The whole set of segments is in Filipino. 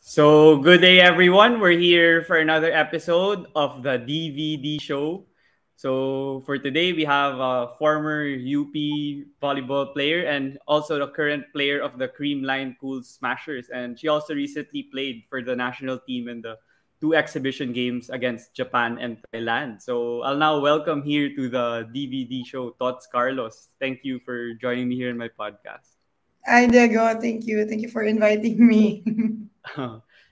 So, good day everyone. We're here for another episode of the DVD show. So, for today, we have a former UP volleyball player and also the current player of the Creamline Cool Smashers. And she also recently played for the national team in the two exhibition games against Japan and Thailand. So, I'll now welcome here to the DVD show, Tots Carlos. Thank you for joining me here in my podcast. Hi, Diego. Thank you. Thank you for inviting me.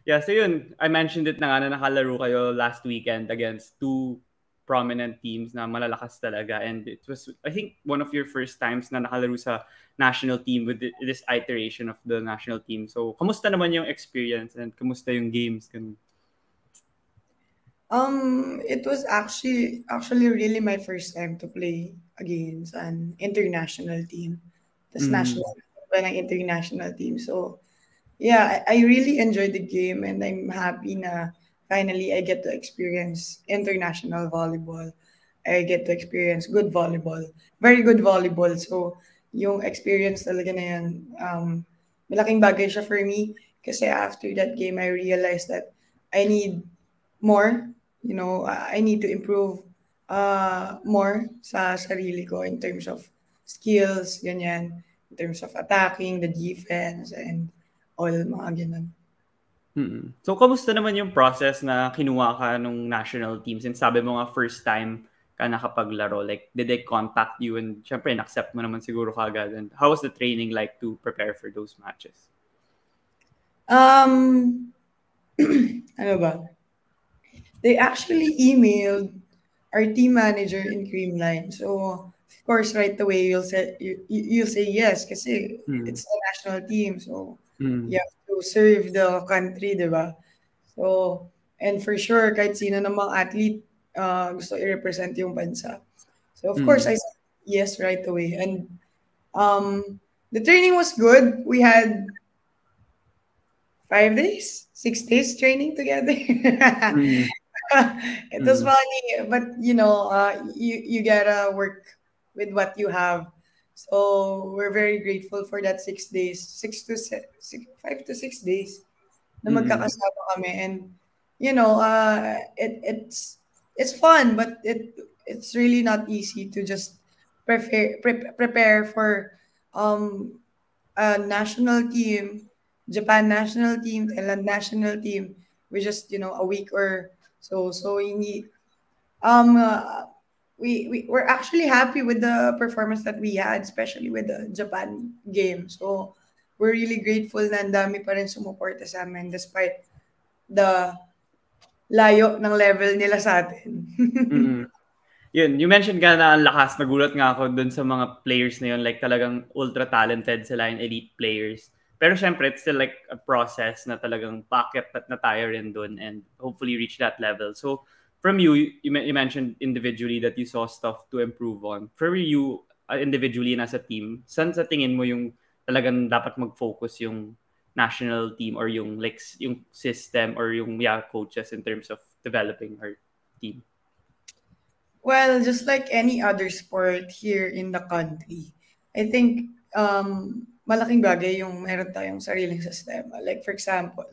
Yeah, so yun, I mentioned it na nga na nakalaro kayo last weekend against two prominent teams na malalakas talaga. And it was, I think, one of your first times na nakalaro sa national team with this iteration of the national team. So, kamusta naman yung experience and kamusta yung games? It was actually really my first time to play against an international team. This Mm. national when an international team. So yeah, I really enjoyed the game and I'm happy na finally I get to experience international volleyball. I get to experience good volleyball. Very good volleyball. So yung experience talaga na yan, malaking bagay siya for me kasi after that game I realized that I need more, I need to improve more sa sarili ko in terms of skills, ganyan, in terms of attacking, the defense, and all mga ganun. So, kamusta naman yung process na kinuha ka nung national team? Since sabi mo nga first time ka nakapaglaro, like, did they contact you? And syempre, accept mo naman siguro kagad. And how was the training like to prepare for those matches? Ano ba? They actually emailed our team manager in Creamline. So, of course, right away, you'll say yes kasi it's the national team. So, you have to serve the country, di ba? So, and for sure, kahit sino namang athlete gusto i-represent yung bansa. So, of course, I said yes right away. And the training was good. We had 5 days, 6 days training together. It was funny, but you gotta work with what you have. So we're very grateful for that 6 days, 5 to 6 days na magkakasama kami, and it's fun, but it's really not easy to just prepare for a national team, Japan national team, Thailand national team with just a week or so. So we need we're actually happy with the performance that we had, especially with the Japan game. So we're really grateful na ang dami pa rin sumuporta sa amin despite the layo ng level nila sa atin. Yun, you mentioned ka na ang lakas, nagulat nga ako dun sa mga players na yun, like talagang ultra talented sila and elite players. Pero syempre, it's still like a process na talagang packet na tayo rin dun and hopefully reach that level. So, from you mentioned individually that you saw stuff to improve on. For you, individually and as a team, saan sa tingin mo yung talagang dapat mag-focus yung national team or yung like yung system or yung coaches in terms of developing our team? Well, just like any other sport here in the country, I think malaking bagay yung meron tayong sariling sistema. Like for example,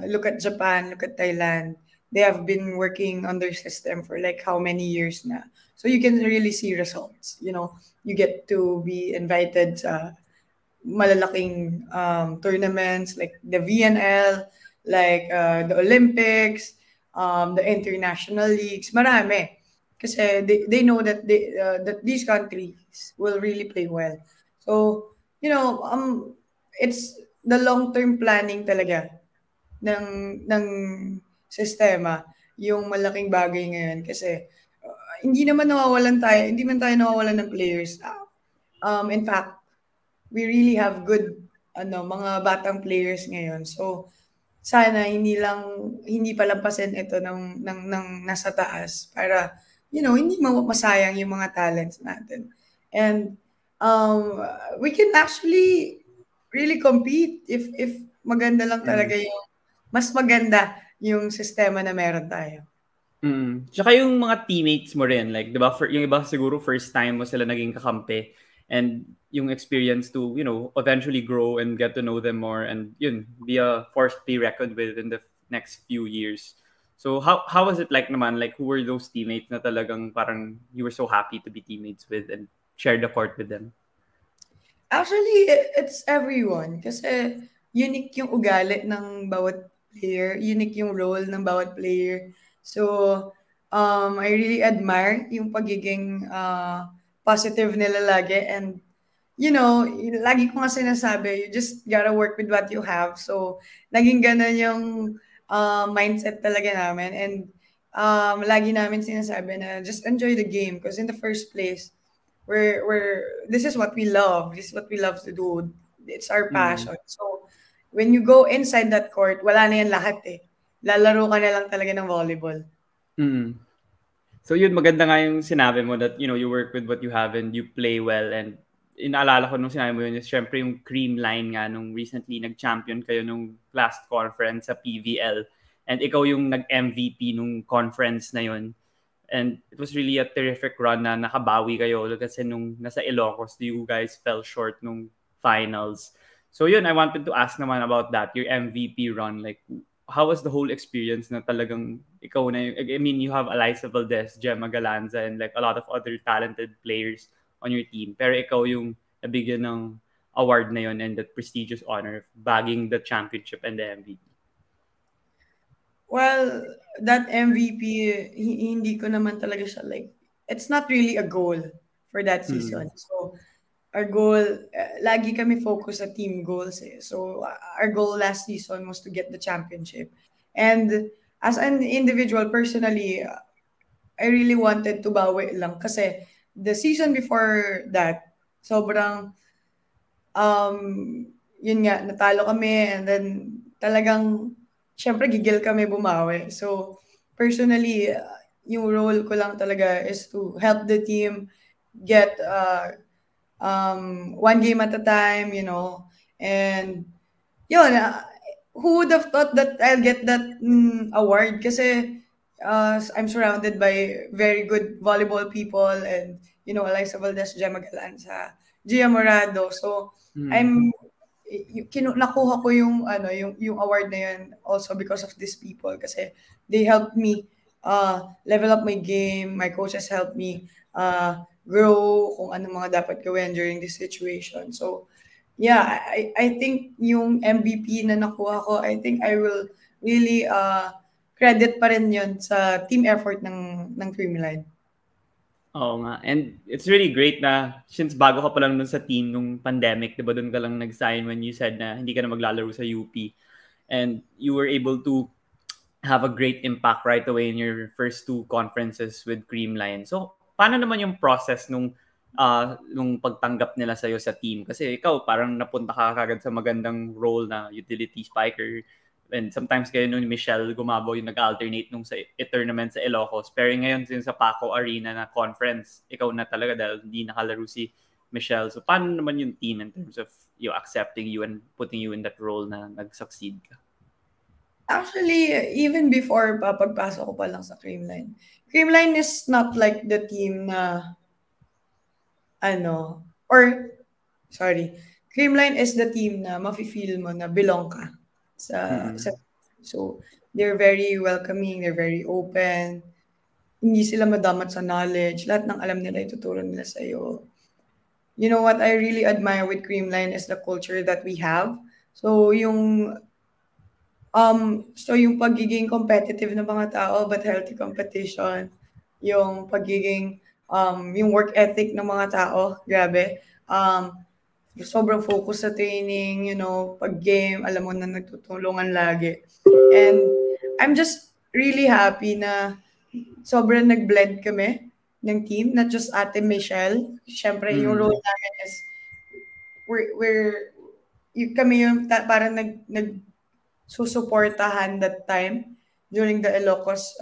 look at Japan, look at Thailand. They have been working on their system for like how many years na. So you can really see results. You get to be invited sa malalaking tournaments like the VNL, like the Olympics, the international leagues, marami. Kasi they know that that these countries will really play well. So, it's the long-term planning talaga ng sistema, yung malaking bagay ngayon kasi hindi man tayo nawawalan ng players. In fact, we really have good mga batang players ngayon. So sana hindi palampasin ito ng nasa taas para hindi masayang yung mga talents natin. And we can actually really compete if maganda lang talaga mas maganda yung sistema na meron tayo. Tsaka yung mga teammates mo rin, like, di ba, yung iba siguro first time mo sila naging kakampi. and yung experience to, eventually grow and get to know them more, and be a force to be reckoned with in the next few years. So how was it like naman? Like, who were those teammates na talagang parang you were so happy to be teammates with and share the court with them? Actually, it's everyone. Kasi unique yung ugali ng bawat player, unique yung role ng bawat player. So, I really admire yung pagiging positive nila lagi. And, lagi ko nga sinasabi, you just gotta work with what you have. So, naging ganun yung mindset talaga namin. And lagi namin sinasabi na just enjoy the game. Because in the first place, we're this is what we love. This is what we love to do. It's our Mm. passion. So when you go inside that court, wala na yan lahat eh. Lalaro ka na lang talaga ng volleyball. Mm. So yun, maganda nga yung sinabi mo that, you work with what you have and you play well. And inaalala ko nung sinabi mo yun is syempre yung Creamline nga nung recently nag-champion kayo nung last conference sa PVL. And ikaw yung nag-MVP nung conference na yun. And it was really a terrific run na nakabawi kayo kasi nung nasa Ilocos, you guys fell short nung finals. So yun, I wanted to ask naman about that, your MVP run. Like, how was the whole experience na talagang ikaw na I mean, you have Eliza Valdez, Gemma Galanza, and like a lot of other talented players on your team. Pero ikaw yung nabigyan ng award na yun and that prestigious honor of bagging the championship and the MVP. Well, that MVP, hindi ko naman talaga siya like, it's not really a goal for that season. So, our goal, lagi kami focus sa team goals eh. So, our goal last season was to get the championship. And as an individual, personally, I really wanted to bawi lang kasi the season before that, sobrang, um, yun nga, natalo kami and then talagang, syempre gigil kami bumawi. So, personally, yung role ko lang talaga is to help the team get one game at a time, and yun, who would have thought that I'll get that award? Kasi I'm surrounded by very good volleyball people and, Eliza Valdez, Gemma Galanza, Gia Morado. So, I'm nakuha ko yung yung award na yun also because of these people kasi they helped me level up my game. My coaches helped me grow kung ano mga dapat gawin during this situation. So, yeah, I think yung MVP na nakuha ko, I think I will really credit pa rin yun sa team effort ng Creamline. Oo nga. And it's really great na since bago ka pa lang dun sa team nung pandemic, 'di ba, dun ka lang nag-sign when you said na hindi ka na maglalaro sa UP. And you were able to have a great impact right away in your first two conferences with Creamline. So, paano naman yung process nung pagtanggap nila sa'yo sa team? Kasi ikaw parang napunta ka kagad sa magandang role na utility spiker. And sometimes kayo nung Michelle Gumabaw yung nag-alternate nung sa tournament sa Ilocos. Pero ngayon sa Paco Arena na conference, ikaw na talaga dahil hindi nakalaro si Michelle. So paano naman yung team in terms of you accepting you and putting you in that role na nag-succeed ka? Actually, even before pagpasok ko pa lang sa Creamline is not like the team na sorry, Creamline is the team na mafe-feel mo na belong ka sa so they're very welcoming, they're very open. Hindi sila madamat sa knowledge. Lahat ng alam nila ituturo nila sa iyo. You know what I really admire with Creamline is the culture that we have. So yung pagiging competitive ng mga tao but healthy competition, yung pagiging yung work ethic ng mga tao, grabe. Sobrang focus sa training, pag game, alam mo na nagtutulungan lagi. And I'm just really happy na sobrang nag-blend kami ng team, not just Ate Michelle. Siyempre, yung role namin is kami yung parang susuportahan that time during the Ilocos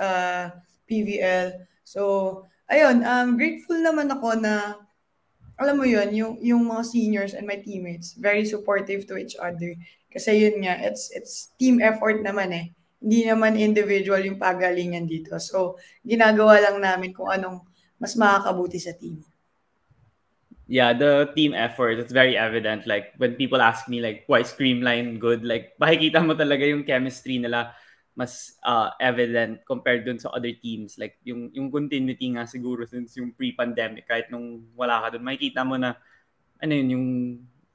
PVL. So, ayun, grateful naman ako na alam mo yun, yung mga seniors and my teammates, very supportive to each other. Kasi yun nga, it's team effort naman eh. Hindi naman individual yung pagalingan dito. So, ginagawa lang namin kung anong mas makakabuti sa team. Yeah, the team effort, it's very evident. Like, when people ask me, like, why is Creamline good? Like, makikita mo talaga yung chemistry nila mas evident compared dun sa other teams. Like, yung continuity nga siguro since yung pre-pandemic, kahit nung wala ka dun, makikita mo na, ano yun, yung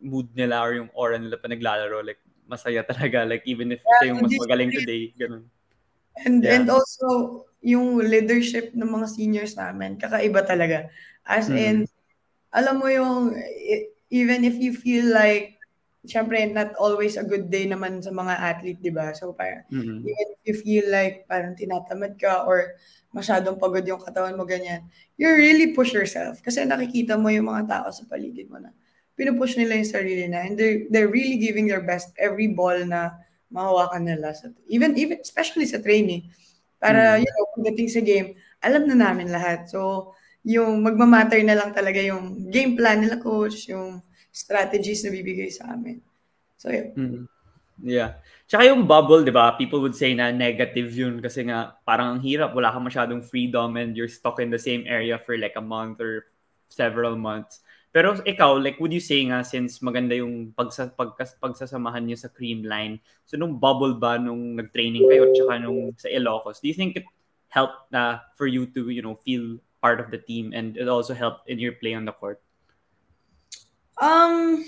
mood nila or yung aura nila pa naglalaro. Like, masaya talaga. Like, even if ito Yeah, yung yung mas magaling discipline. today, ganun. And Yeah. also, yung leadership ng mga seniors namin, kakaiba talaga. As Mm-hmm. in, alam mo yung, even if you feel like, syempre, not always a good day naman sa mga athlete, di ba? So, parang, Mm-hmm. even if you feel like parang tinatamad ka or masyadong pagod yung katawan mo, ganyan, you really push yourself. Kasi nakikita mo yung mga tao sa paligid mo na pinupush nila yung sarili na and they're really giving their best every ball na mahawakan nila. So, even especially sa training. Para, Mm-hmm. pagdating sa game, alam na namin lahat. So, yung magmamatter na lang talaga yung game plan nila coach, yung strategies na bibigay sa amin. So, yun. Mm-hmm. Yeah. Tsaka yung bubble, di ba? People would say na negative yun kasi nga parang ang hirap. Wala kang masyadong freedom and you're stuck in the same area for like a month or several months. Pero ikaw, like, would you say nga since maganda yung pagsasamahan niyo sa Creamline, so nung bubble ba nung nag-training kayo tsaka nung sa Ilocos, do you think it helped na for you to, feel part of the team and it also helped in your play on the court? Um,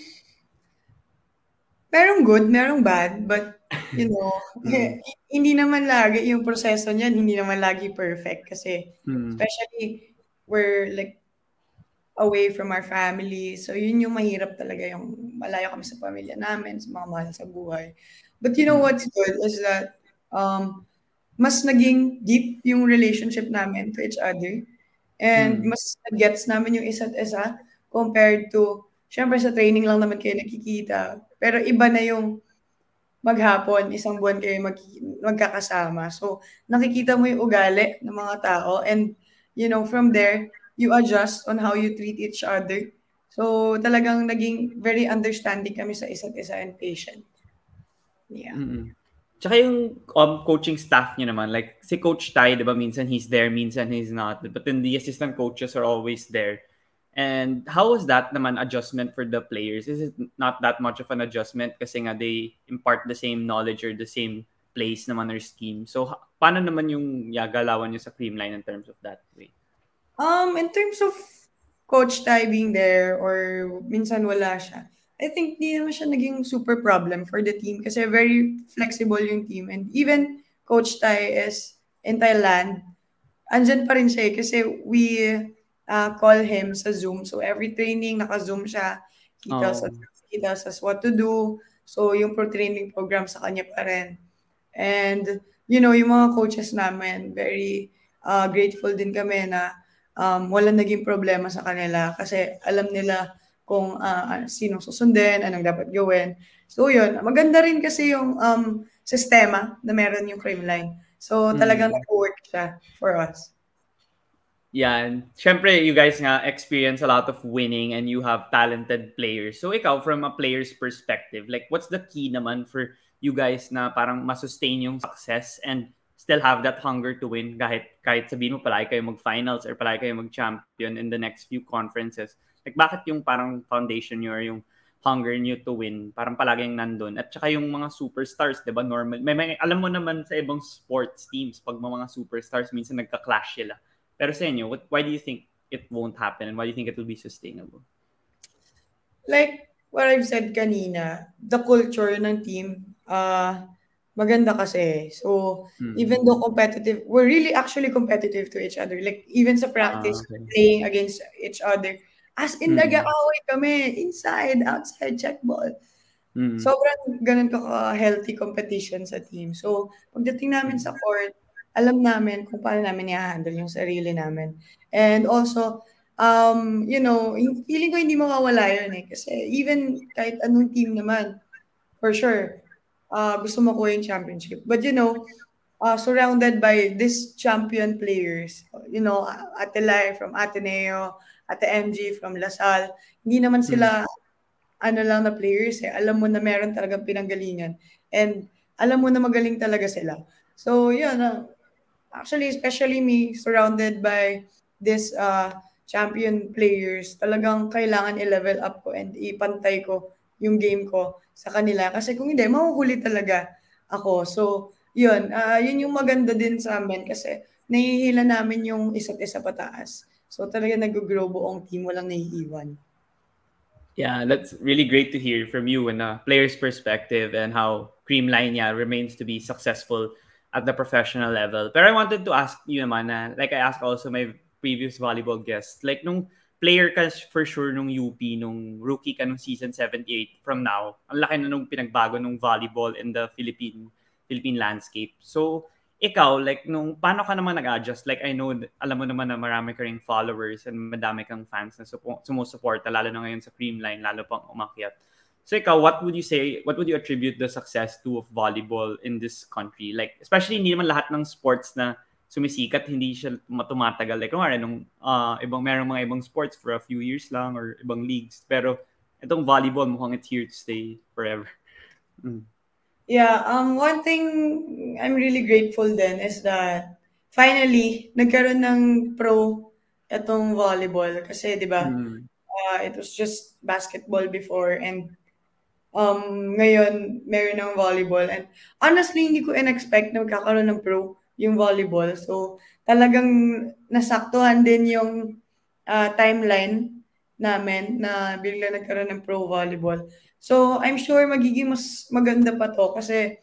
merong good, merong bad, but, Mm. hindi naman lagi yung proseso niyan, hindi naman lagi perfect kasi Mm. especially we're like away from our family. So, yun yung mahirap talaga yung malayo kami sa pamilya namin, sa mga mahal sa buhay. But you know Mm. what's good is that mas naging deep yung relationship namin to each other. And Mm. mas gets namin yung isa't isa compared to, syempre sa training lang naman kayo nakikita. Pero iba na yung maghapon, isang buwan kayo magkakasama. So, nakikita mo yung ugali ng mga tao and, from there, you adjust on how you treat each other. So, talagang naging very understanding kami sa isa't isa and patient. Yeah. Mm. Tsaka yung coaching staff niyo naman, like si Coach Tai, 'di ba, minsan he's there, minsan he's not. But then the assistant coaches are always there. And how was that naman adjustment for the players? Is it not that much of an adjustment kasi nga they impart the same knowledge or the same place naman or scheme? So paano naman yung galawan niyo sa Creamline in terms of that way? In terms of Coach Tai being there or minsan wala siya, I think di naman siya naging super problem for the team kasi very flexible yung team. And even Coach Tai is in Thailand, andyan pa rin siya kasi we call him sa Zoom. So every training, naka-Zoom siya. Oh. He tells us what to do. So yung pro-training program sa kanya pa rin. And, yung mga coaches namin, very grateful din kami na walang naging problema sa kanila kasi alam nila kung sinong susundin, anong dapat gawin. So yun, maganda rin kasi yung sistema na meron yung Creamline. So talagang Mm. nag-work siya for us. Yeah, and syempre you guys nga experience a lot of winning and you have talented players. So ikaw from a player's perspective, like what's the key naman for you guys na parang masustain yung success and still have that hunger to win kahit sabihin mo palagi kayo mag-finals or palagi kayo mag-champion in the next few conferences. Like bakit yung parang foundation nyo or yung hunger nyo to win parang palaging nandun? At saka yung mga superstars, 'di ba, normal. Alam mo naman sa ibang sports teams pag mga superstars minsan nagka-clash sila. Pero sa inyo, why do you think it won't happen and why do you think it will be sustainable? Like what I've said kanina, the culture ng team, maganda kasi. So, Mm. even though competitive, we're really actually competitive to each other. Like, even sa practice, Okay. playing against each other. As in, Mm. nag-aaway kami. Inside, outside, check ball. Mm. Sobrang ganun ka-healthy competition sa team. So, pagdating namin sa court, alam namin kung paano namin i-handle yung sarili namin. And also, feeling ko hindi mawawala yun eh. Kasi even kahit anong team naman, for sure, gusto makuha yung championship. But surrounded by these champion players, Ate Lai from Ateneo, Ate MG from Lasal, hindi naman Mm. sila ano lang na players eh. Alam mo na meron talagang pinanggalingan. And alam mo na magaling talaga sila. So, yun. Actually, especially me, surrounded by this champion players, talagang kailangan i-level up ko and ipantay ko yung game ko sa kanila. Kasi kung hindi, mahuhuli talaga ako. So, yun. Yun yung maganda din sa amin kasi nahihila namin yung isa't isa pataas. So, talaga nag-grow buong team, walang naiiwan. Yeah, that's really great to hear from you and a player's perspective and how Creamline remains to be successful at the professional level. But I wanted to ask you naman na, like I asked also my previous volleyball guests, like nung player ka for sure nung UP, nung rookie ka nung season 78 from now, ang laki na nung pinagbago nung volleyball in the Philippine landscape. So, ikaw, like, nung, paano ka naman nag-adjust? Like, I know, alam mo naman na marami ka ring followers and madami kang fans na sumusuporta, lalo na ngayon sa Creamline, lalo pang umakyat. So, ikaw, what would you attribute the success to of volleyball in this country? Like, especially hindi naman lahat ng sports na sumisikat, hindi siya tumatagal. Like, kumari, merong mga ibang sports for a few years lang or ibang leagues. Pero, itong volleyball, mukhang it's here to stay forever. Yeah, one thing I'm really grateful then is that finally nagkaroon ng pro itong volleyball kasi 'di ba? It was just basketball before and ngayon meron ng volleyball and honestly hindi ko in-expect na magkakaroon ng pro yung volleyball. So talagang nasaktuhan din yung timeline namin na bigla nagkaroon ng pro volleyball. So, I'm sure magiging mas maganda pa to kasi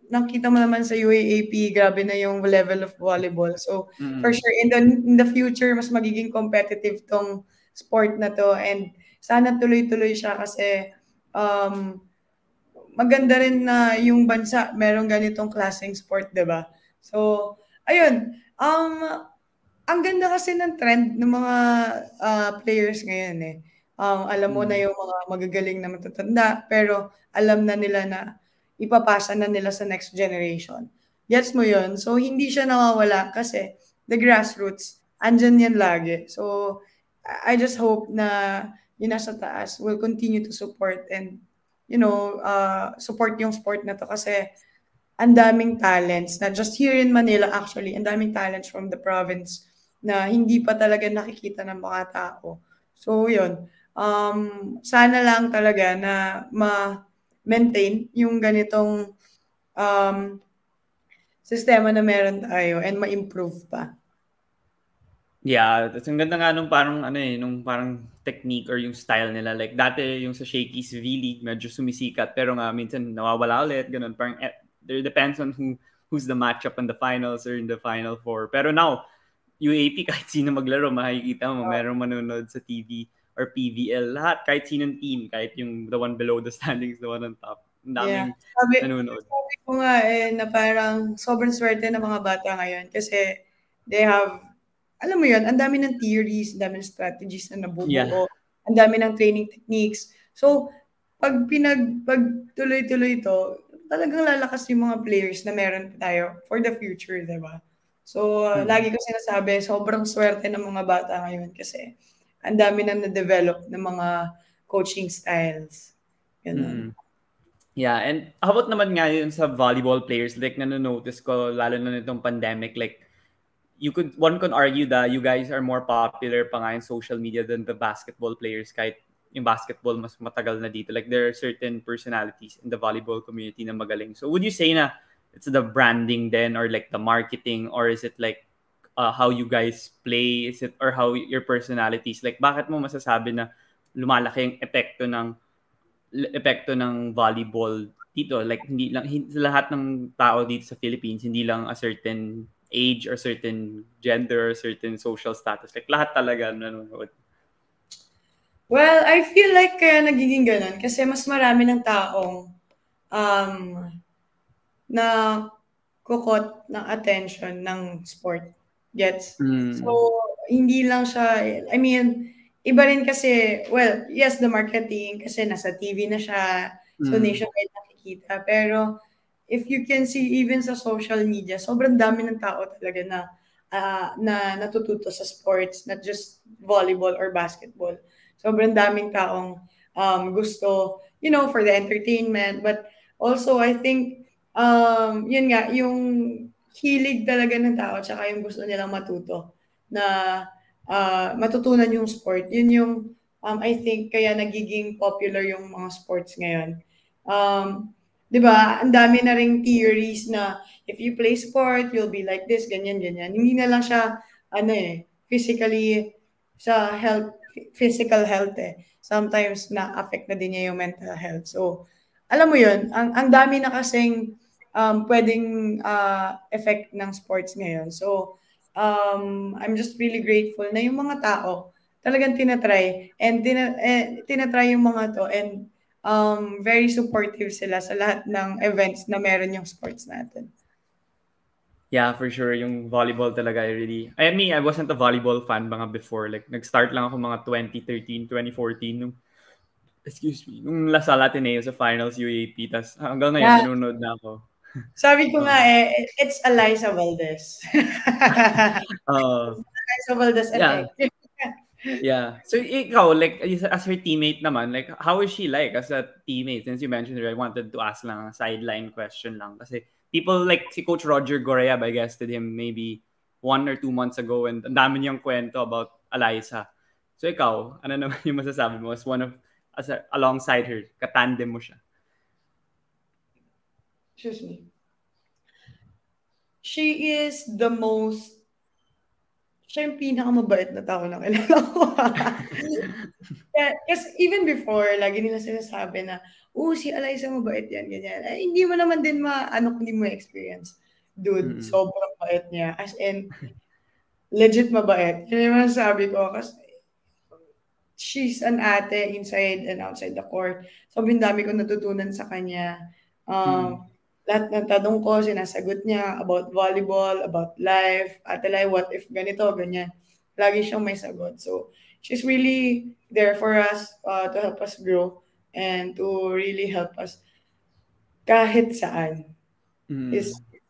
nakita mo naman sa UAAP, grabe na yung level of volleyball. So, for sure, in the future, mas magiging competitive tong sport na to and sana tuloy-tuloy siya kasi maganda rin na yung bansa merong ganitong klaseng sport, 'di ba? So, ayun, ang ganda kasi ng trend ng mga players ngayon eh. Alam mo na yung mga magagaling na matatanda, pero alam na nila na ipapasa na nila sa next generation. Gets mo yun? So, hindi siya nawawala kasi the grassroots, andyan yan lagi. So, I just hope na yung nasa taas will continue to support and, support yung sport na to kasi ang daming talents na just here in Manila actually, ang daming talents from the province na hindi pa talaga nakikita ng mga tao. So, yun. Sana lang talaga na ma-maintain yung ganitong sistema na meron tayo and ma-improve pa. Yeah, that's ang ganda nga nung parang technique or yung style nila. Like dati yung sa Shakey's V-League medyo sumisikat pero nga minsan nawawala ulit, ganun. Parang there depends on who's the matchup in the finals or in the final four. Pero now, UAP kahit sino maglaro, makikita mo, merong manonood sa TV or PVL. Lahat, kahit sinong team, kahit yung the one below the standings, the one on top. Ang daming nanonood. Sabi ko nga na parang sobrang swerte ng mga bata ngayon kasi they have, alam mo yun, ang dami ng theories, ang dami ng strategies na nabubuo, ang dami ng training techniques. So, pag tuloy-tuloy to, talagang lalakas yung mga players na meron tayo for the future, di ba? So, lagi ko sinasabi, sobrang swerte ng mga bata ngayon kasi ang dami na na-develop ng mga coaching styles. Ganun. Yeah, and how about naman nga yun sa volleyball players? Like, nanonotice ko, lalo na nitong pandemic, like, one could argue that you guys are more popular pa nga in social media than the basketball players kahit yung basketball mas matagal na dito. Like there are certain personalities in the volleyball community na magaling. So would you say na it's the branding then or like the marketing or is it like how you guys play? Is it or how your personalities? Like bakit mo masasabi na lumalaki yung epekto ng volleyball dito? Like hindi lahat ng tao dito sa Philippines, hindi lang a certain age or certain gender or certain social status. Like lahat talaga nanonood. Well, I feel like kaya nagiging ganun kasi mas marami ng taong na kukot ng attention ng sport. Gets? So, hindi lang siya, I mean, iba rin kasi, well, yes, the marketing kasi nasa TV na siya, so nationwide nakikita. Pero, if you can see even sa social media, sobrang dami ng tao talaga na natututo sa sports, not just volleyball or basketball. Sobrang daming taong gusto, for the entertainment. But also, I think, yun nga, yung hilig talaga ng tao tsaka yung gusto nilang matuto na matutunan yung sport. Yun yung, I think, kaya nagiging popular yung mga sports ngayon. Di ba, ang dami na ring theories na if you play sport, you'll be like this, ganyan, ganyan. Hindi na lang siya, physically, sa health, physical health eh. Sometimes na-affect na din niya yung mental health. So, alam mo yun, ang dami na kasing pwedeng effect ng sports ngayon. So, I'm just really grateful na yung mga tao talagang tinatry and tinatry yung mga to and very supportive sila sa lahat ng events na meron yung sports natin. Yeah, for sure. Yung volleyball talaga, I mean, I wasn't a volleyball fan mga before. Like, nag-start lang ako mga 2013, 2014, excuse me, nung Lasal Ateneo sa finals UAAP. Tas hanggang ngayon, Yeah. nanonood na ako. Sabi ko nga it's Eliza Valdez. Eliza Valdez Yeah. effect. Yeah. So ikaw, like, as her teammate naman, like, how is she like as a teammate? Since you mentioned her, I wanted to ask lang a sideline question lang. Kasi people like si Coach Roger Goreyab, I guested him maybe 1 or 2 months ago and ang dami niyang kwento about Eliza. So ikaw, ano naman yung masasabi mo alongside her, katandem mo siya? Excuse me. She is the most siya yung pinakamabait na tao na kilala ko. Kasi even before, lagi nila sinasabi na, si Eliza mabait yan, ganyan. Ay, hindi mo naman din kung hindi mo experience. Dude, sobrang bait niya. As in, legit mabait. Yun yung sabi ko. Kasi she's an ate inside and outside the court. Sobrang dami ko natutunan sa kanya. Lahat ng tanong ko, sinasagot niya about volleyball, about life, ate Lai, what if ganito, ganyan. Lagi siyang may sagot. So, she's really there for us to help us grow and to really help us kahit saan.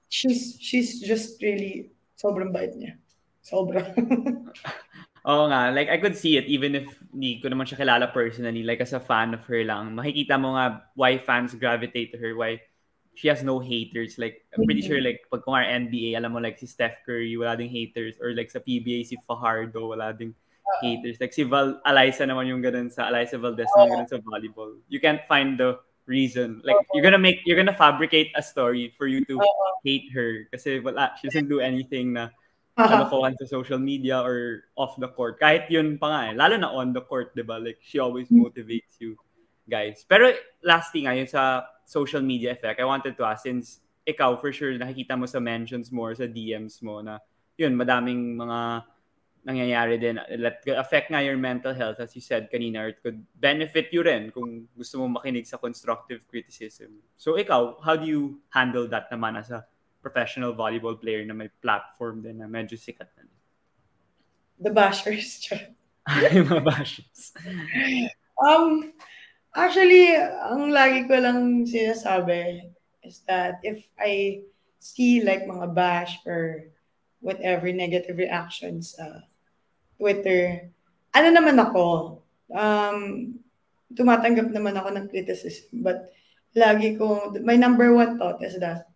She's just really sobrang bait niya. Sobrang. Oo nga, like I could see it even if hindi ko naman siya kilala personally, like as a fan of her lang. Makikita mo nga why fans gravitate to her, why she has no haters. Like, I'm pretty sure like pag kung NBA, alam mo like si Steph Curry, wala ding haters. Or like sa PBA, si Fajardo, wala ding haters. Like si Eliza naman yung ganun sa Eliza Valdez naman ganun sa volleyball. You can't find the reason. Like, you're gonna fabricate a story for you to hate her kasi wala, she doesn't do anything na kalokohan sa social media or off the court. Kahit yun pa nga lalo na on the court, di ba? Like, she always motivates you guys. Pero last thing yun sa social media effect, I wanted to ask, since ikaw for sure nakikita mo sa mentions mo or sa DMs mo na yun, madaming mga nangyayari din that affect nga your mental health, as you said kanina, or it could benefit you rin kung gusto mo makinig sa constructive criticism. So ikaw, how do you handle that naman as a professional volleyball player na may platform din na medyo sikat na? The bashers. Yung mga bashes. Actually, ang lagi ko lang sinasabi is that if I see like mga bash or whatever negative reactions sa Twitter, ano naman ako, tumatanggap naman ako ng criticism. But lagi ko, my number one thought is that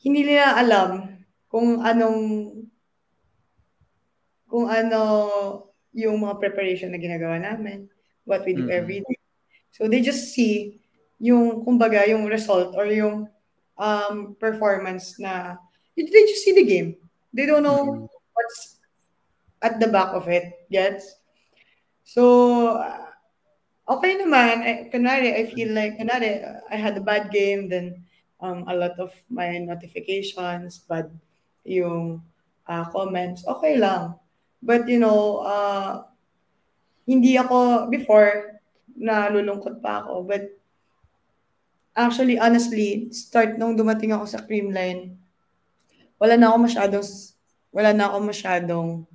hindi nila alam kung ano yung mga preparation na ginagawa namin, what we do every day. So they just see yung, kumbaga, yung result or yung performance na, they just see the game. They don't know what's at the back of it. Gets? So, okay naman. I feel like, I had a bad game, then a lot of my notifications, bad yung comments, okay lang. But, hindi ako, before, nalulungkot pa ako. But, actually, honestly, start nung dumating ako sa Creamline, wala na ako masyadong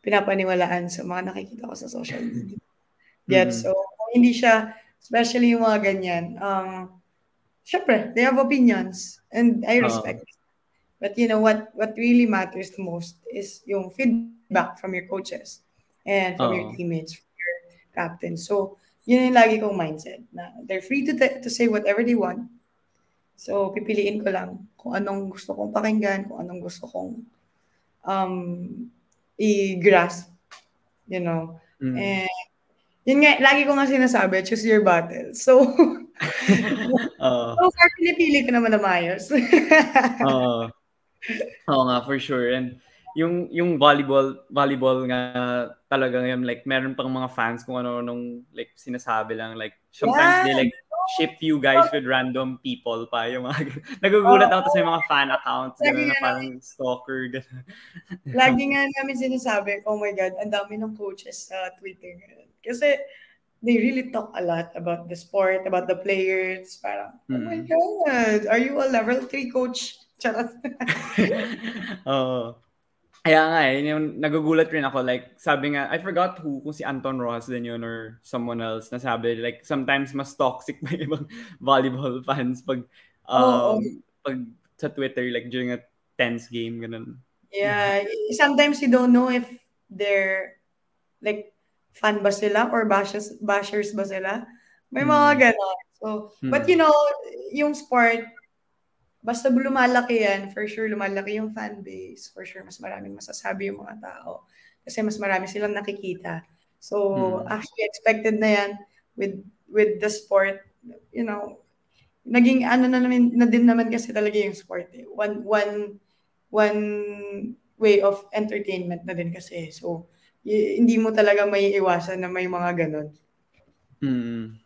pinapaniwalaan sa mga nakikita ko sa social media. So, hindi siya, especially yung mga ganyan, syempre, they have opinions, and I respect it. But what really matters the most is yung feedback from your coaches and from your teammates, from your captain. So, yun yung lagi kong mindset na they're free to say whatever they want. So, pipiliin ko lang kung anong gusto kong pakinggan, kung anong gusto kong i-grasp, you know. Mm. And yun nga, lagi ko nga sinasabi, choose your battle. So, Oo. so far, pinipili ko naman na maayos. Oo. Oo nga, for sure. And yung volleyball nga talaga ngayon, like meron pang mga fans kung ano nung like sinasabi lang, like sometimes they Yan. like ship you guys with random people pa yung mga Oo. nagugulat ako sa mga fan accounts Lagi gano'n na nga namin, parang stalker gano'n. lagi nga namin sinasabi, oh my God, ang dami ng coaches sa Twitter ngayon. Kasi they really talk a lot about the sport, about the players. Parang, oh my Mm. God, are you a level 3 coach? Charot. Oo. Kaya nga yung nagugulat rin ako, like sabi nga, I forgot kung si Anton Ross din yun or someone else na sabi, like sometimes mas toxic pa yung ibang volleyball fans Oo. pag sa Twitter, like during a tense game, ganun. Yeah. Sometimes you don't know if they're like fan ba sila or bashers ba sila. May Hmm. mga ganon. So, but Hmm. yung sport, basta lumalaki yan, for sure lumalaki yung fan base. For sure, mas maraming masasabi yung mga tao. Kasi mas marami silang nakikita. So, Hmm. actually expected na yan with with the sport. You know, naging ano na din naman kasi talaga yung sport. Eh. One way of entertainment na din kasi. So, hindi mo talaga may iwasan na may mga ganon.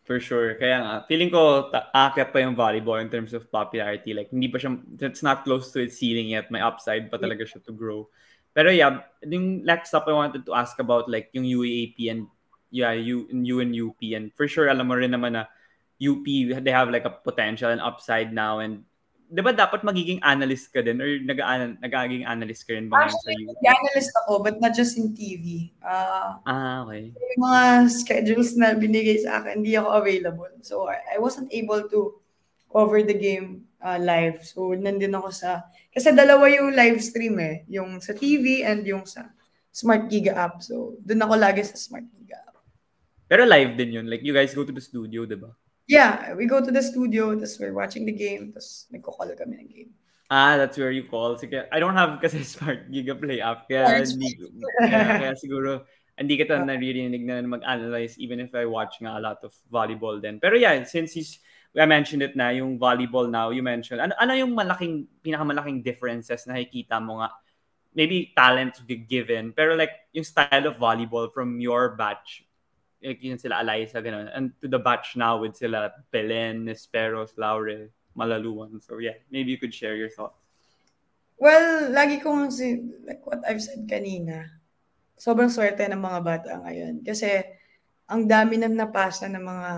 For sure. Kaya nga, feeling ko aakyat pa yung volleyball in terms of popularity. Like, hindi pa siya, it's not close to its ceiling yet. May upside pa talaga siya to grow. Pero yeah, yung next up I wanted to ask about like yung UAAP and yeah, you and UP. And for sure, alam mo rin naman na UP, they have like a potential and upside now. And di ba dapat magiging analyst ka din or nag-aging analyst ka rin ba ngayon sa Actually, UP? nag-analyst ako, but not just in TV. Okay. Yung mga schedules na binigay sa akin, hindi ako available. So, I wasn't able to cover the game live. So, nandun ako kasi dalawa yung live stream eh. Yung sa TV and yung sa Smart Giga app. So, dun ako lagi sa Smart Giga app. Pero live din yun. Like, you guys go to the studio, di ba? Yeah, we go to the studio, tapos we're watching the game, tapos nagko-call kami ng game. That's where you call. Sige, I don't have kasi Smart Giga Play app. Yeah, Kaya, it's hindi, kaya siguro, hindi kita naririnig na mag-analyze even if I watch nga a lot of volleyball then. Pero yeah, since I mentioned it na, yung volleyball now, you mentioned, ano yung pinakamalaking differences na nakikita mo nga? Maybe talent given, pero like, yung style of volleyball from your batch, like yun sila Eliza, ganun, and to the batch now with sila Belen, Nesperos, Laure, Malaluan. So yeah, maybe you could share your thoughts. Well, lagi kong like what I've said kanina, sobrang swerte ng mga bata ngayon. Kasi, ang dami na napasa ng mga,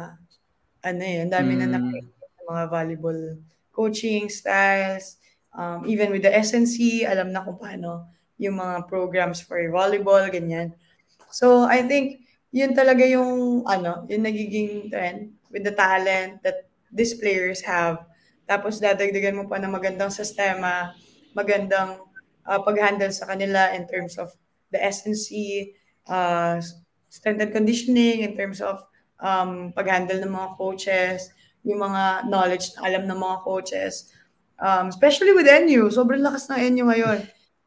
ang dami na Mm. nakita ng mga volleyball coaching styles, even with the SNC, alam na kung paano yung mga programs for volleyball, ganyan. So, I think, yun talaga yung nagiging trend with the talent that these players have. Tapos, dadagdagan mo pa ng magandang sistema, magandang pag-handle sa kanila in terms of the SNC, uh, strength and conditioning, in terms of pag-handle ng mga coaches, yung mga knowledge na alam ng mga coaches. Especially with NU, sobrang lakas ng NU ngayon.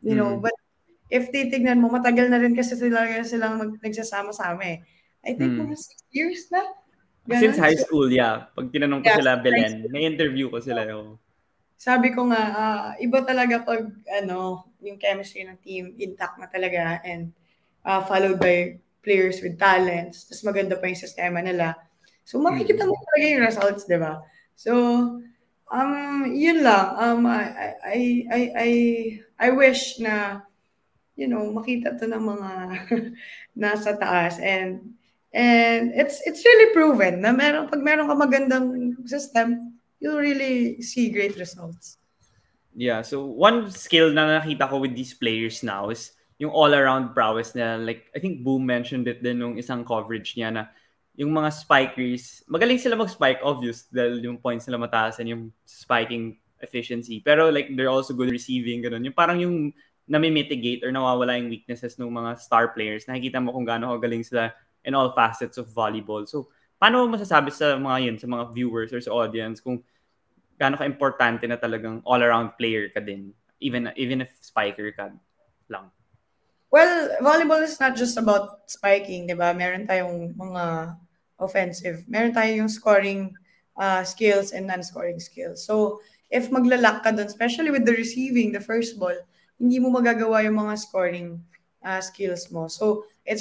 Mm. But if titignan mo, matagal na rin kasi silang nagsasama-sama eh. I think Mm. mga 6 years na. Since Ganon. high So, school, yeah. Pag tinanong ko yeah, sila, nice. Belen, na-interview ko sila. Oh. Sabi ko nga, iba talaga pag yung chemistry ng team intact na talaga and followed by players with talents. Tapos maganda pa yung sistema nila. So makikita Mm. mo talaga yung results, di ba? So, yun lang. I wish na makita to ng mga nasa taas and it's really proven na pag meron ka magandang system, you'll really see great results. Yeah, so one skill na nakita ko with these players now is yung all-around prowess na, like, I think Boom mentioned it din nung isang coverage niya na yung mga spikers, magaling sila mag-spike, obvious, dahil yung points nila mataas and yung spiking efficiency. Pero like, they're also good receiving, ganun. Yung parang yung nami-mitigate or nawawala yung weaknesses ng mga star players. Nakikita mo kung gaano kagaling sila in all facets of volleyball. So, paano mo masasabi sa mga yun, sa mga viewers or sa audience kung gaano ka-importante na talagang all-around player ka din, even if spiker ka lang? Well, volleyball is not just about spiking, di ba? Meron tayong mga offensive. Meron tayong scoring skills and non-scoring skills. So, if maglalak ka dun, especially with the receiving, the first ball, hindi mo magagawa yung mga scoring skills mo. So, it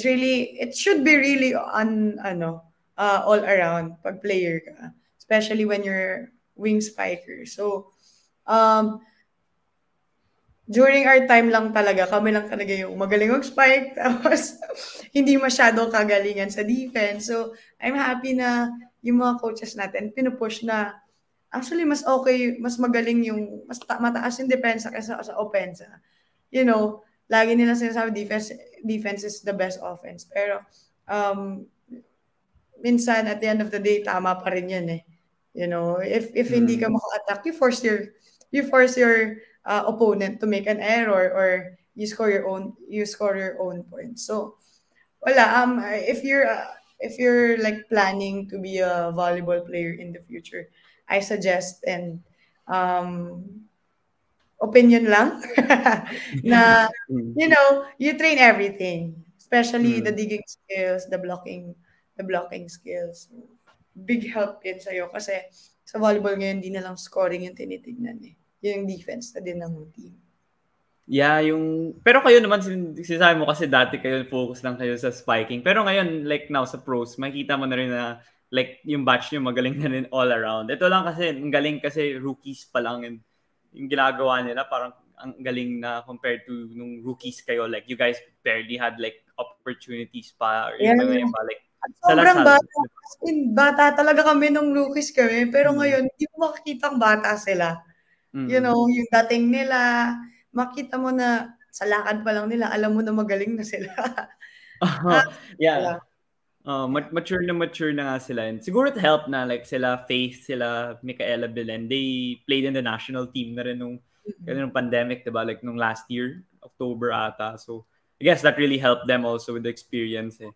should be really all around pag player ka. Especially when you're wing spiker. So, um, during our time lang talaga, kami lang talaga yung magaling mag-spike, tapos hindi masyadong kagalingan sa defense. So, I'm happy na yung mga coaches natin, pinupush na actually mas okay, mas magaling yung, mataas yung depensa kaysa sa opensa. You know, lagi nila sinasabi defense is the best offense. Pero, minsan at the end of the day, tama pa rin yun eh. You know, if hindi ka Mm. maka-attack, you force your opponent to make an error or you score your own points. So wala if you're like planning to be a volleyball player in the future, I suggest and um opinion lang na Mm. you train everything, especially the Mm. digging skills, the blocking skills. Big help yun sa'yo kasi sa volleyball ngayon, di na lang scoring yung tinitignan eh. Yung defense na din ng team. Yeah, pero kayo naman sinasabi mo kasi dati kayo focus lang kayo sa spiking. Pero ngayon like now sa pros, makita mo na rin na like yung batch niyo magaling na rin all around. Ito lang kasi ang galing kasi rookies pa lang and yung ginagawa nila parang ang galing na compared to nung rookies kayo, like you guys barely had like opportunities pa or Yeah. yung iba like Sobrang salasal. bata. As in, bata talaga kami nung rookies kami. Pero Mm. ngayon, hindi mo makikitang bata sila. You Mm. know, yung dating nila, makita mo na sa lakad pa lang nila, alam mo na magaling na sila. Yeah. Wala. Mature na nga sila. And siguro it helped na like sila Faith, sila Micaela Belen, they played in the national team na rin nung pandemic, diba? Like nung last year, October ata. So, I guess that really helped them also with the experience eh.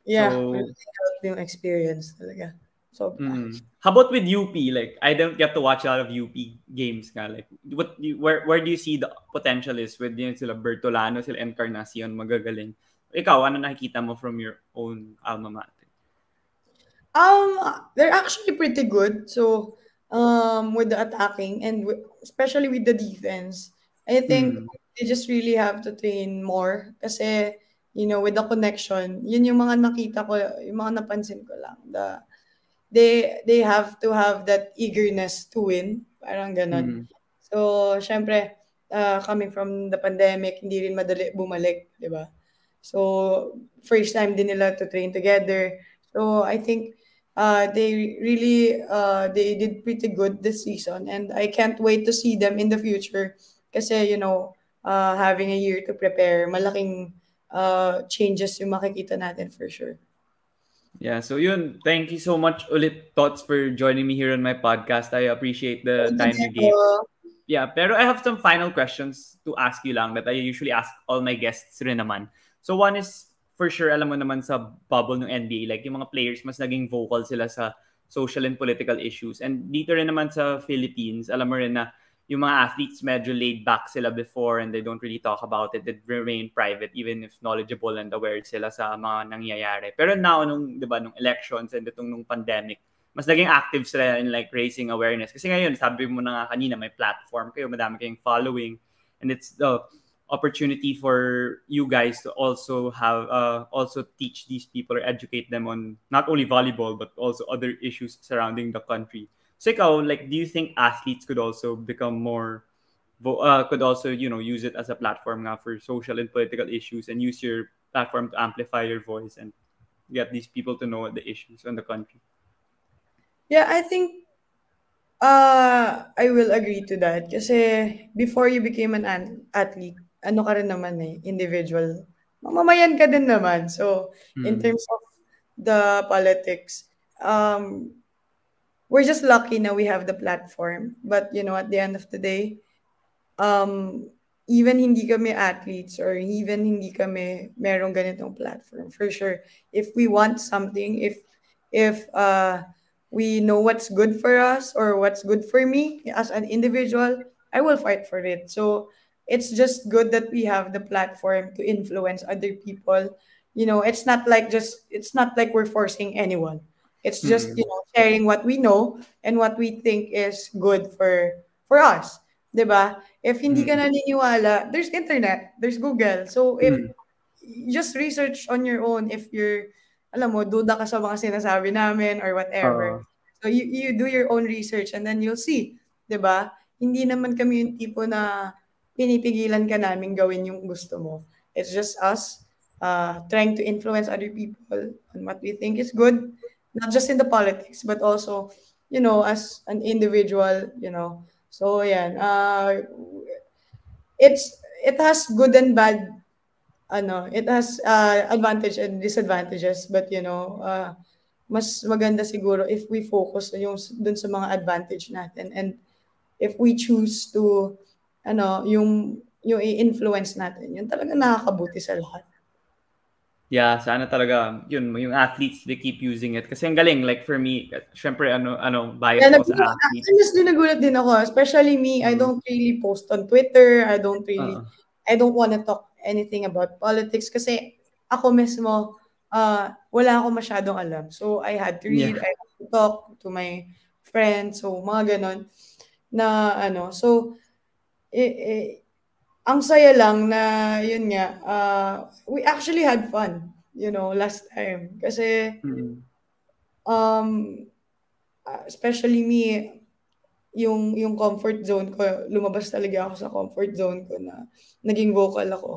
Yeah, So, really helped yung experience talaga. Sobra. how about with UP? Like, I don't get to watch a lot of UP games nga. Like, where do you see the potential is with sila Bertolano, sila Encarnacion, magagaling? Ikaw, ano nakikita mo from your own alma mater? They're actually pretty good. So, with the attacking and especially with the defense, I think Mm. they just really have to train more kasi, with the connection, yun yung mga nakita ko, yung mga napansin ko lang. They have to have that eagerness to win, parang ganon. Mm. So, syempre, coming from the pandemic, hindi rin madali bumalik, di ba? So, first time din nila to train together. So, I think they did pretty good this season and I can't wait to see them in the future kasi, having a year to prepare, malaking changes yung makikita natin for sure. Yeah, so yun, thank you so much ulit, Tots, for joining me here on my podcast. I appreciate the time you gave. Yeah, pero I have some final questions to ask you lang that I usually ask all my guests rin naman. So one is, for sure, alam mo naman sa bubble ng NBA, like yung mga players, mas naging vocal sila sa social and political issues. And dito rin naman sa Philippines, alam mo rin na yung mga athletes medyo laid back sila before and they don't really talk about it. They remain private even if knowledgeable and aware sila sa mga nangyayari. Pero now, nung elections and itong nung pandemic, mas naging active sila in like raising awareness. Kasi ngayon, sabi mo na nga kanina, may platform kayo, madami kayong following. And it's the opportunity for you guys to also teach these people or educate them on not only volleyball, but also other issues surrounding the country. So ikaw, like, do you think athletes could also become more, could also, use it as a platform nga for social and political issues and use your platform to amplify your voice and get these people to know the issues in the country? Yeah, I think I will agree to that kasi before you became an athlete, ano ka rin naman eh, individual. Mamamayan ka din naman. So, in Mm. terms of the politics, we're just lucky now we have the platform. But, at the end of the day, um, even hindi kami athletes or even hindi kami merong ganitong platform, for sure, if we want something, if we know what's good for us or what's good for me as an individual, I will fight for it. So it's just good that we have the platform to influence other people. It's not like we're forcing anyone. It's just, Mm. sharing what we know and what we think is good for us. 'Di ba? If hindi ka Mm. naniniwala, there's internet, there's Google. So if Mm. just research on your own, if you're, alam mo, duda ka sa mga sinasabi namin or whatever. Oo. So you do your own research and then you'll see, 'di ba? Hindi naman kami yung tipo na pinipigilan ka namin gawin yung gusto mo. It's just us trying to influence other people on what we think is good, not just in the politics, but also, as an individual. So, yan. It has good and bad, it has advantage and disadvantages, but, mas maganda siguro if we focus dun sa mga advantage natin, and if we choose to yung i-influence natin, yun talaga nakakabuti sa lahat. Yeah, sana talaga yun yung athletes they keep using it kasi ang galing like for me syempre bias Kaya ako sa athletes. honestly, nagulat din ako, especially me. I Mm. don't really post on Twitter. Oo. I don't want to talk anything about politics kasi ako mismo, wala ako masyadong alam. So, I had to Yeah. read, I had to talk to my friends, so mga ganon na so, ang saya lang na yun nga, we actually had fun, last time. Kasi, Mm. um, especially me, yung comfort zone ko, lumabas talaga ako sa comfort zone ko na naging vocal ako.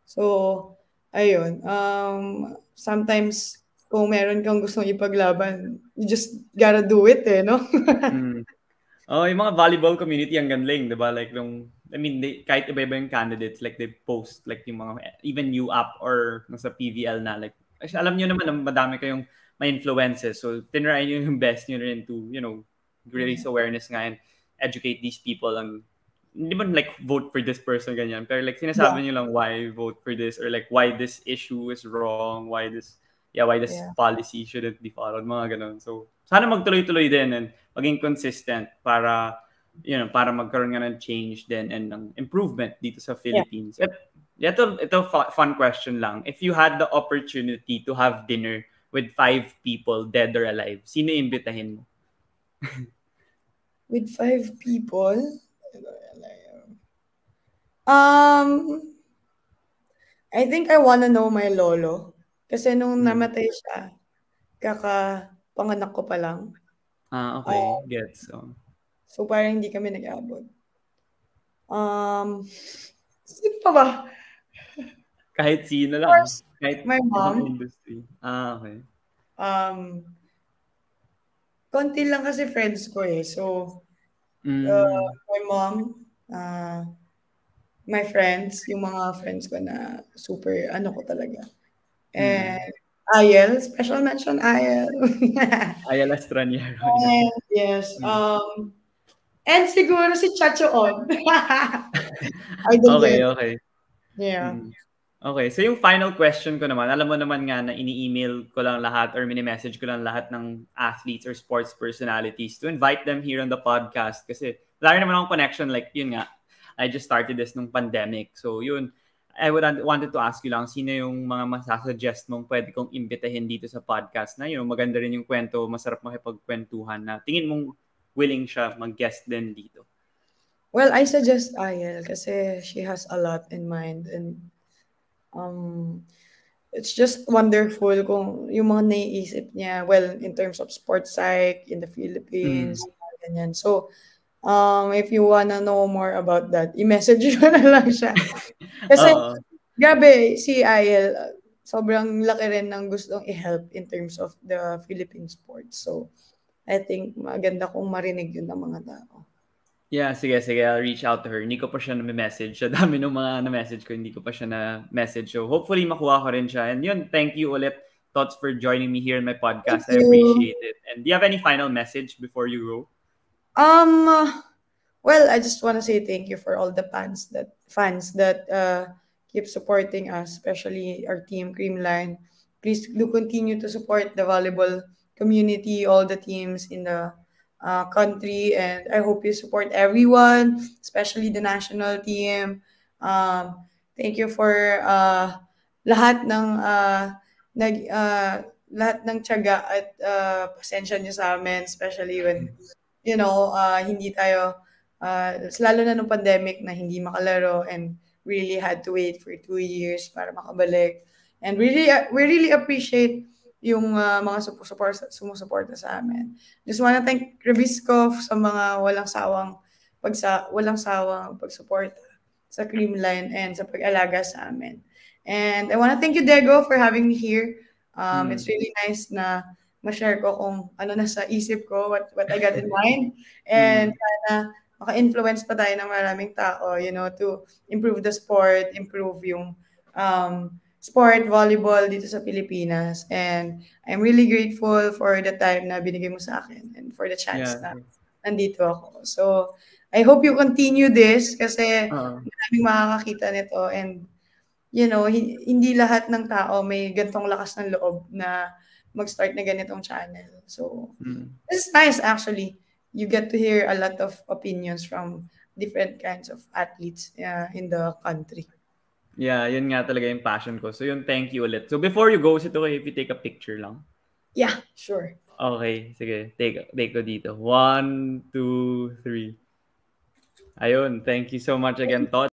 So, ayun. Sometimes, kung meron kang gustong ipaglaban, you just gotta do it, no? Mm. Oh, yung mga volleyball community ang galing, 'di ba? Like I mean, kahit iba-iba yung candidates, like they post like yung mga even UAAP or nasa PVL na like actually, alam niyo naman na madami kayong may influences. So, tinry niyo yung best niyo rin to, raise awareness nga and educate these people and hindi man like vote for this person ganyan, pero like Yeah, sinasabi niyo lang why vote for this or like why this issue is wrong, why this yeah, policy shouldn't be followed, mga ganun. So, sana magtuloy-tuloy din and maging consistent para para magkaroon nga ng change din and ng improvement dito sa yeah. Philippines. Ito fun question lang. If you had the opportunity to have dinner with 5 people, dead or alive, sino imbitahin mo? With 5 people, um, I think I wanna know my lolo. Kasi nung Mm. namatay siya, kakapanganak ko pa lang. Okay. Gets. So. So parang hindi kami nag-abot. Sino pa ba? Kahit sino Of lang. course, Kahit my ibang mom. industry. Okay. Um, konti lang kasi friends ko eh. So, Mm. my mom, my friends, yung mga friends ko na super ano ko talaga. Mm. And Ayel, special mention Ayel. Ayala Estraniero. Yeah. And yes, Mm. and siguro si Chacho On. Idol Okay, din. okay. Yeah. Mm. Okay, so yung final question ko naman, alam mo naman nga na ini-email ko lang lahat or mini-message ko lang lahat ng athletes or sports personalities to invite them here on the podcast kasi wala naman akong connection like yun nga. I just started this nung pandemic. So yun, wanted to ask you lang, sino yung mga masasuggest mong pwede kong imbitahin dito sa podcast na maganda rin yung kwento, masarap makipagkwentuhan na tingin mong willing siya mag-guest din dito. Well, I suggest Ayel kasi she has a lot in mind, and um it's just wonderful kung yung mga naiisip niya, well, in terms of sports psych in the Philippines, Mm. mga ganyan. So, if you wanna know more about that, i-message mo na lang siya. Kasi, Oo. grabe, si Ayel, sobrang laki rin ng gustong i-help in terms of the Philippine sports. So, I think maganda kung marinig yun ng mga tao. Yeah, sige, I'll reach out to her. Hindi ko pa siya na-message. Sa dami ng mga na-message ko, hindi ko pa siya na-message. So, hopefully, makuha ko rin siya. And yun, thank you ulit, Tots, for joining me here in my Thank podcast. I you. appreciate it. And do you have any final message before you go? Well, I just want to say thank you for all the fans that keep supporting us, especially our team Creamline. Please do continue to support the volleyball community, all the teams in the country, and I hope you support everyone, especially the national team. Thank you for lahat ng nag lahat ng tiyaga at pasensya niyo sa amin, especially when hindi tayo lalo na nung pandemic na hindi makalaro and really had to wait for 2 years para makabalik. And we really appreciate yung mga sumusuporta sa amin. Just wanna thank Rebisco sa mga walang sawang pagsuporta sa Creamline and sa pag-alaga sa amin. And I wanna thank you, Diego, for having me here. It's really nice na ma-share ko kung ano nasa isip ko, what I got in mind. And sana maka-influence pa tayo ng maraming tao, to improve the sport, improve yung sport, volleyball dito sa Pilipinas. And I'm really grateful for the time na binigay mo sa akin and for the chance na nandito ako. So, I hope you continue this kasi maraming makakakita nito and hindi lahat ng tao may gantong lakas ng loob na mag-start na ganitong channel. So, this is nice actually. You get to hear a lot of opinions from different kinds of athletes in the country. Yeah, yun nga talaga yung passion ko. So yun, thank you ulit. So before you go, is it okay if you take a picture lang? Yeah, sure. Okay, sige. Take ko dito. 1, 2, 3. Ayun, thank you so much again, Tots.